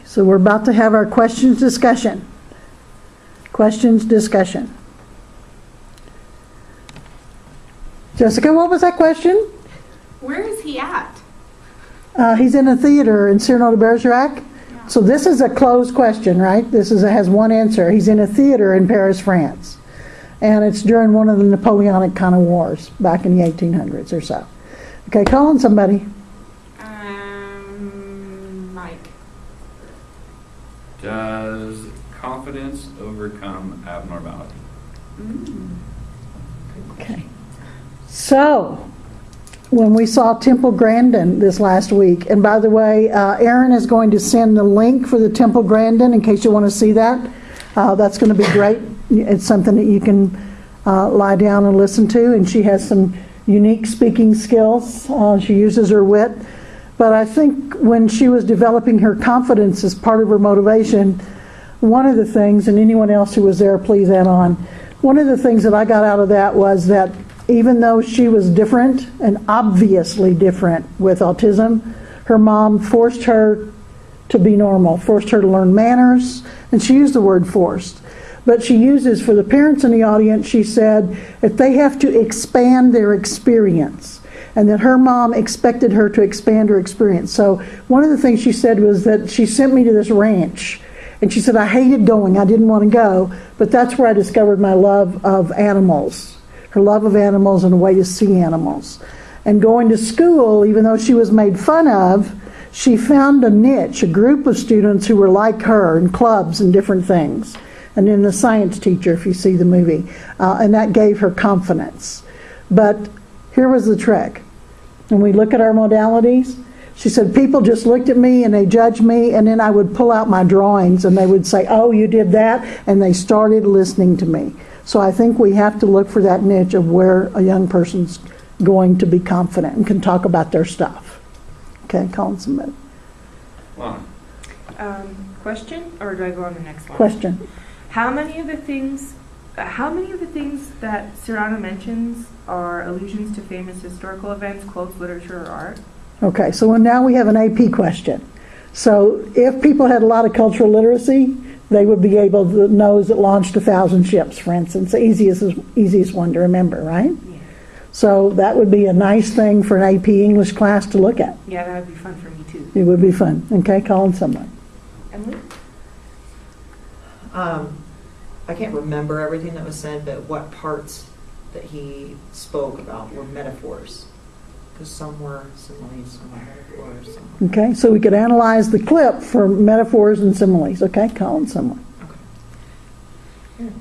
So we're about to have our questions discussion. Questions discussion. Jessica, what was that question? Where is he at? He's in a theater in Cyrano de Bergerac. So this is a closed question, right? This has one answer. He's in a theater in Paris, France. And it's during one of the Napoleonic kind of wars back in the 1800s or so. Okay, call on somebody. Mike. Does confidence overcome abnormality? Okay. So, when we saw Temple Grandin this last week, and by the way, Erin is going to send the link for the Temple Grandin in case you want to see that. That's going to be great. It's something that you can lie down and listen to, and she has some unique speaking skills. She uses her wit. But I think when she was developing her confidence as part of her motivation, one of the things, and anyone else who was there, please add on, one of the things that I got out of that was that even though she was different, and obviously different with autism, her mom forced her to be normal, forced her to learn manners, and she used the word forced. But she uses, for the parents in the audience, she said, if they have to expand their experience, and that her mom expected her to expand her experience. So one of the things she said was that she sent me to this ranch, and she said, I hated going, I didn't want to go, but that's where I discovered my love of animals. Her love of animals and a way to see animals. And going to school, even though she was made fun of, she found a niche, a group of students who were like her in clubs and different things. And then the science teacher, if you see the movie. And that gave her confidence. But here was the trick. When we look at our modalities, she said people just looked at me and they judged me, and then I would pull out my drawings and they would say, oh, you did that? And they started listening to me. So I think we have to look for that niche of where a young person's going to be confident and can talk about their stuff. Okay, Colin Smith. Question, or do I go on the next one? Question. How many of the things that Cyrano mentions are allusions to famous historical events, quotes, literature, or art? Okay, so now we have an AP question. So if people had a lot of cultural literacy, they would be able to know that launched 1,000 ships, for instance, the easiest one to remember, right? Yeah. So that would be a nice thing for an AP English class to look at. Yeah, that would be fun for me too. It would be fun. Okay, calling someone. Emily? I can't remember everything that was said, but what parts that he spoke about were metaphors. Because some were similes, some were metaphors. Some... Okay, so we could analyze the clip for metaphors and similes. Okay, calling someone. Okay.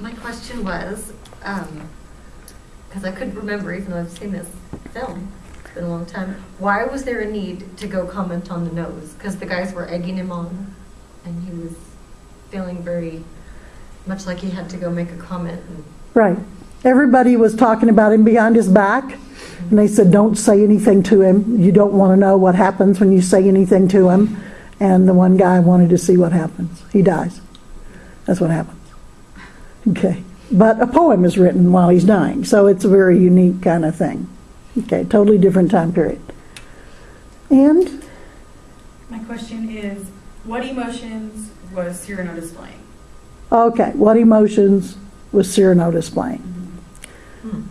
My question was, because I couldn't remember even though I've seen this film, it's been a long time, why was there a need to go comment on the nose? Because the guys were egging him on, and he was feeling very much like he had to go make a comment. Right. Everybody was talking about him behind his back, and they said, don't say anything to him. You don't want to know what happens when you say anything to him. And the one guy wanted to see what happens. He dies. That's what happens. Okay. But a poem is written while he's dying, so it's a very unique kind of thing. Okay, totally different time period. And? My question is, what emotions was Cyrano displaying? Okay, what emotions was Cyrano displaying?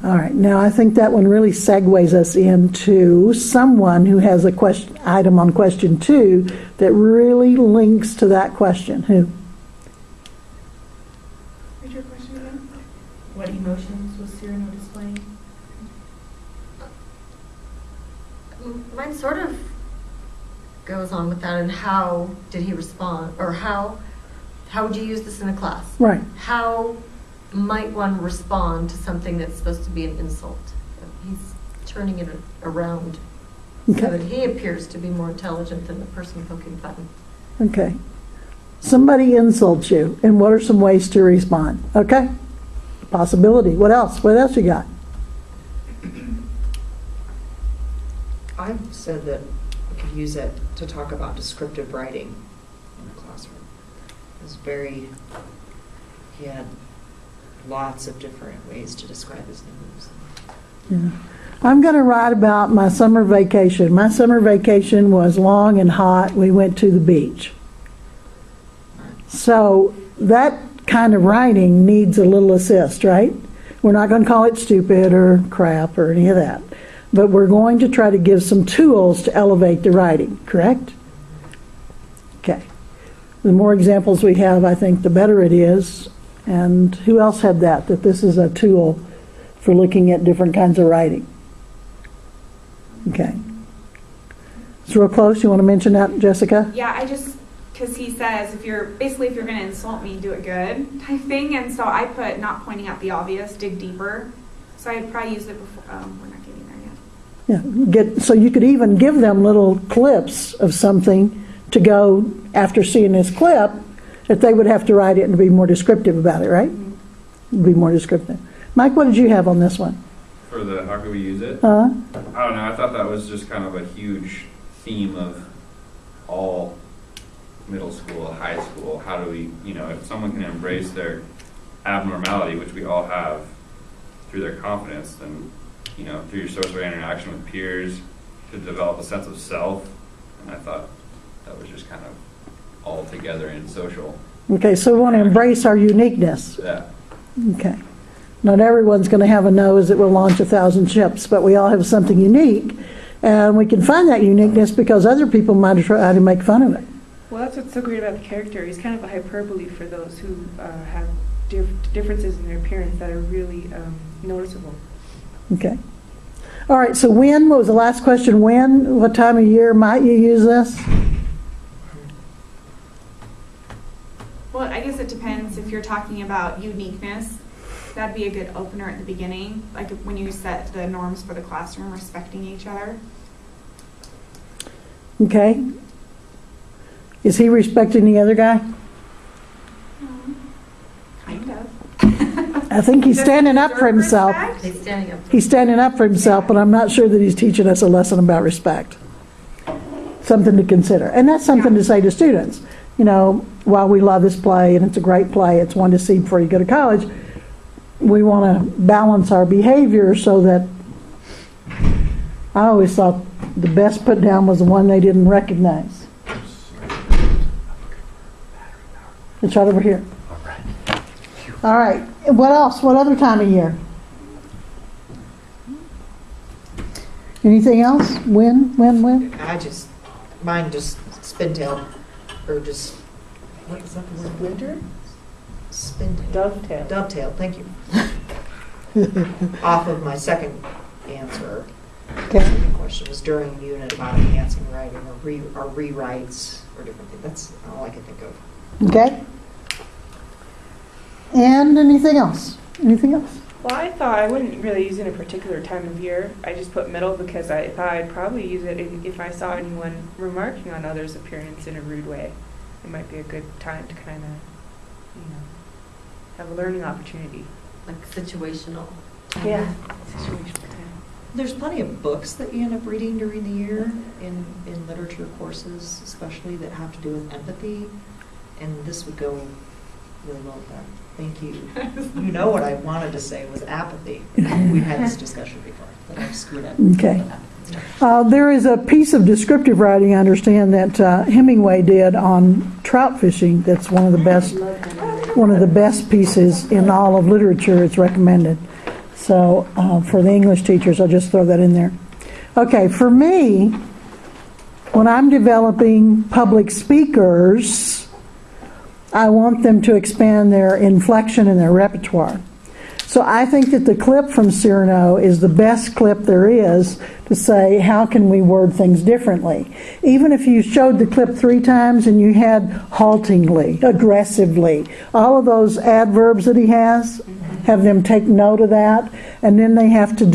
All right, now I think that one really segues us into someone who has a question item on question 2 that really links to that question. Who? What's your question again? What emotions was Cyrano displaying? Mine sort of goes on with that, and how did he respond, or how would you use this in a class? Right. How might one respond to something that's supposed to be an insult? He's turning it around so that he appears to be more intelligent than the person poking fun. Okay. Somebody insults you, and what are some ways to respond? Okay. Possibility. What else? What else you got? I've said that we could use it to talk about descriptive writing in the classroom. It was he had lots of different ways to describe his news. Yeah. I'm going to write about my summer vacation. My summer vacation was long and hot. We went to the beach. So that kind of writing needs a little assist, right? We're not going to call it stupid or crap or any of that. But we're going to try to give some tools to elevate the writing, correct? Okay. The more examples we have, I think, the better it is. And who else had that this is a tool for looking at different kinds of writing? Okay. It's real close. You want to mention that, Jessica? Yeah, because he says if you're going to insult me, do it good type thing. And so I put not pointing out the obvious, dig deeper. So I'd probably use it before, we're not getting there yet. Yeah. So you could even give them little clips of something to go after seeing this clip, that they would have to write it and be more descriptive about it, right? Be more descriptive. Mike, what did you have on this one? For the how can we use it? Huh? I don't know. I thought that was just kind of a huge theme of all middle school, high school. How do we, if someone can embrace their abnormality, which we all have, through their confidence, then, through your social interaction with peers, to develop a sense of self. And I thought that was just kind of all together in social. Okay, so we want to embrace our uniqueness. Yeah. Okay. Not everyone's going to have a nose that will launch 1,000 ships, but we all have something unique. And we can find that uniqueness because other people might try to make fun of it. Well, that's what's so great about the character. He's kind of a hyperbole for those who have differences in their appearance that are really noticeable. Okay. All right, so when, what was the last question? When, what time of year might you use this? Well, I guess it depends if you're talking about uniqueness. That'd be a good opener at the beginning, like when you set the norms for the classroom, respecting each other. Okay. Is he respecting the other guy? Kind of. I think he's standing up for himself. He's standing up. He's standing up for himself, but I'm not sure that he's teaching us a lesson about respect. Something to consider. And that's something to say to students. While we love this play, and it's a great play, it's one to see before you go to college, we want to balance our behavior so that I always thought the best put down was the one they didn't recognize. It's right over here. All right. What else? What other time of year? Anything else? When? Mine just spin-tailed, or just, what is that the word? Winter? Spin-tailed. Dovetail. Dovetailed, thank you. Off of my second answer. Okay. The question was during the unit about enhancing writing or rewrites or different things. That's all I could think of. Okay. And anything else? Anything else? Well, I thought I wouldn't really use it in a particular time of year. I just put middle because I thought I'd probably use it if I saw anyone remarking on others' appearance in a rude way. It might be a good time to kind of, have a learning opportunity. Like situational. Yeah. Situational time. There's plenty of books that you end up reading during the year in literature courses, especially that have to do with empathy, and this would go really well with that. Thank you. You know what I wanted to say was apathy. We've had this discussion before, but I've screwed up. Okay. There is a piece of descriptive writing, I understand, that Hemingway did on trout fishing. That's one of the best pieces in all of literature. It's recommended. So for the English teachers, I'll just throw that in there. Okay, for me, when I'm developing public speakers, I want them to expand their inflection and their repertoire. So I think that the clip from Cyrano is the best clip there is to say, how can we word things differently? Even if you showed the clip 3 times and you had haltingly, aggressively, all of those adverbs that he has, have them take note of that, and then they have to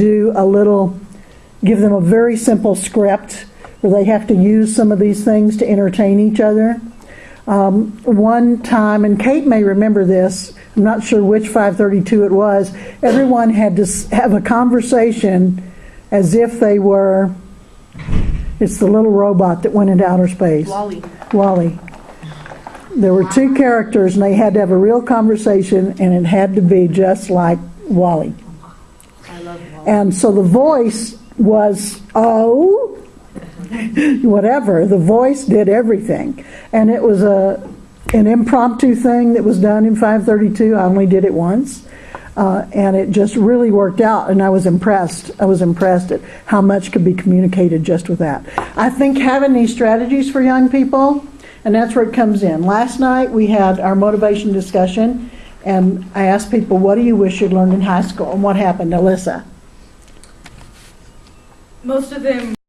give them a very simple script where they have to use some of these things to entertain each other. One time, and Kate may remember this, I'm not sure which 532 it was, everyone had to have a conversation as if they were, it's the little robot that went into outer space. Wally. There were 2 characters and they had to have a real conversation, and it had to be just like Wally. I love And so the voice was, oh, whatever. The voice did everything. And it was an impromptu thing that was done in 532. I only did it once. And it just really worked out, and I was impressed. I was impressed at how much could be communicated just with that. I think having these strategies for young people, and that's where it comes in. Last night we had our motivation discussion, and I asked people, what do you wish you'd learned in high school? And what happened, Alyssa? Most of them